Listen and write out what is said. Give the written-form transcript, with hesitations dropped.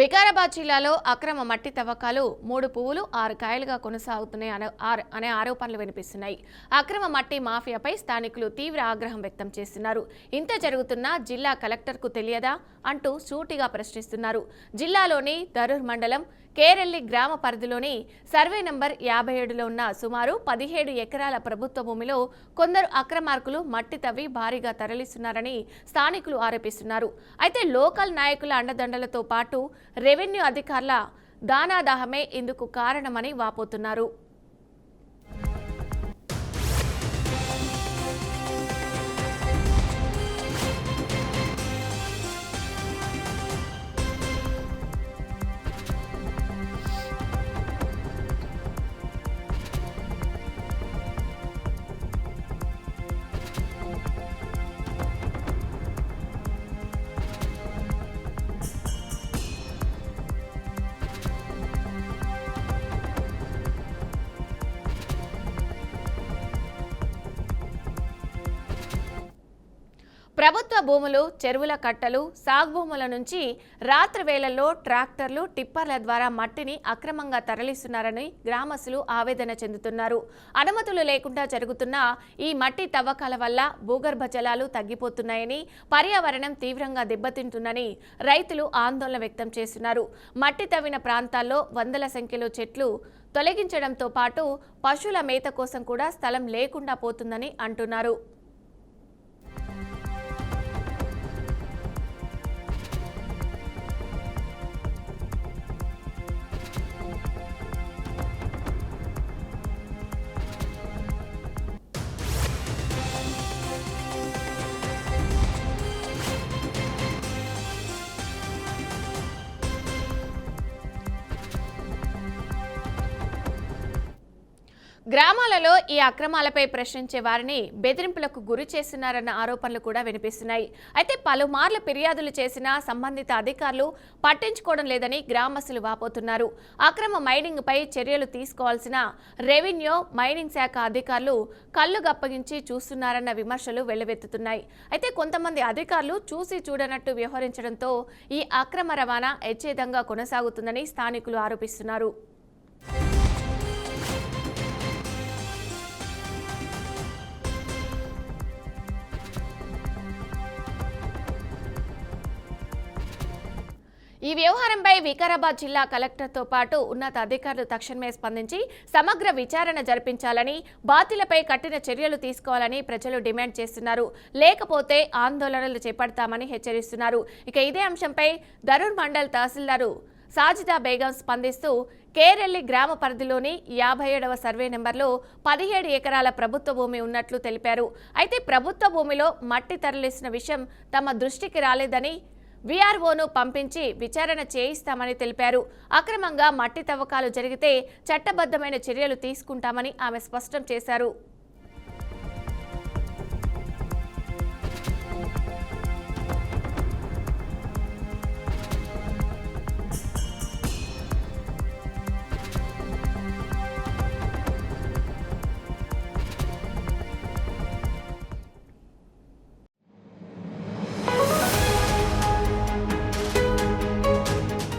వికారాబాద్ జిల్లాలో అక్రమ మట్టి తవ్వకాలు 3 పువ్వులు 6 కాయలుగా కొనసాగుతున్నాయి అనే ఆరోపణలు వినిపిస్తున్నాయి. అక్రమ మట్టి మాఫియాపై స్థానికులు తీవ్ర ఆగ్రహం వ్యక్తం చేస్తున్నారు. ఇంత జరుగుతున్నా జిల్లా కలెక్టర్కు తెలియదా అంటూ సూటిగా ప్రశ్నిస్తున్నారు. జిల్లాలోని దరూర్ మండలం కేరెల్లి గ్రామ పరిధిలోని సర్వే నంబర్ 57లో ఉన్న సుమారు 17 ఎకరాల ప్రభుత్వ భూమిలో కొందరు అక్రమార్కులు మట్టి తవ్వి భారీగా తరలిస్తున్నారని స్థానికులు ఆరోపిస్తున్నారు. అయితే లోకల్ నాయకుల అండదండలతో పాటు రెవెన్యూ అధికారుల దానాదాహమే ఇందుకు కారణమని వాపోతున్నారు. ప్రభుత్వ భూములు, చెరువుల కట్టలు, సాగు భూముల నుంచి రాత్రి వేళల్లో ట్రాక్టర్లు, టిప్పర్ల ద్వారా మట్టిని అక్రమంగా తరలిస్తున్నారని గ్రామస్తులు ఆవేదన చెందుతున్నారు. అనుమతులు లేకుండా జరుగుతున్న ఈ మట్టి తవ్వకాల వల్ల భూగర్భ జలాలు తగ్గిపోతున్నాయని, పర్యావరణం తీవ్రంగా దెబ్బతింటుందని రైతులు ఆందోళన వ్యక్తం చేస్తున్నారు. మట్టి తవ్విన ప్రాంతాల్లో వందల సంఖ్యలో చెట్లు తొలగించడంతో పాటు పశువుల మేత కోసం కూడా స్థలం లేకుండా పోతుందని అంటున్నారు. గ్రామాలలో ఈ అక్రమాలపై ప్రశ్నించే వారిని బెదిరింపులకు గురి చేస్తున్నారన్న ఆరోపణలు కూడా వినిపిస్తున్నాయి. అయితే పలుమార్లు ఫిర్యాదులు చేసినా సంబంధిత అధికారులు పట్టించుకోవడం లేదని గ్రామస్తులు వాపోతున్నారు. అక్రమ మైనింగ్ పై చర్యలు తీసుకోవాల్సిన రెవెన్యూ, మైనింగ్ శాఖ అధికారులు కళ్ళు గప్పగించి చూస్తున్నారన్న విమర్శలు వెల్లువెత్తుతున్నాయి. అయితే కొంతమంది అధికారులు చూసి చూడనట్టు వ్యవహరించడంతో ఈ అక్రమ రవాణా యథేచ్ఛగా కొనసాగుతుందని స్థానికులు ఆరోపిస్తున్నారు. ఈ వ్యవహారంపై వికారాబాద్ జిల్లా కలెక్టర్తో పాటు ఉన్నత అధికారులు తక్షణమే స్పందించి సమగ్ర విచారణ జరిపించాలని, బాధ్యులపై కఠిన చర్యలు తీసుకోవాలని ప్రజలు డిమాండ్ చేస్తున్నారు. లేకపోతే ఆందోళనలు చేపడతామని హెచ్చరిస్తున్నారు. ఇక ఇదే అంశంపై దరూర్ మండల్ తహసీల్దారు సాజిదా బేగం స్పందిస్తూ కేరెల్లి గ్రామ పరిధిలోని 57వ సర్వే నెంబర్లో 17 ఎకరాల ప్రభుత్వ భూమి ఉన్నట్లు తెలిపారు. అయితే ప్రభుత్వ భూమిలో మట్టి తరలిసిన విషయం తమ దృష్టికి రాలేదని, వీఆర్ఓను పంపించి విచారణ చేయిస్తామని తెలిపారు. అక్రమంగా మట్టి తవ్వకాలు జరిగితే చట్టబద్ధమైన చర్యలు తీసుకుంటామని ఆమె స్పష్టం చేశారు.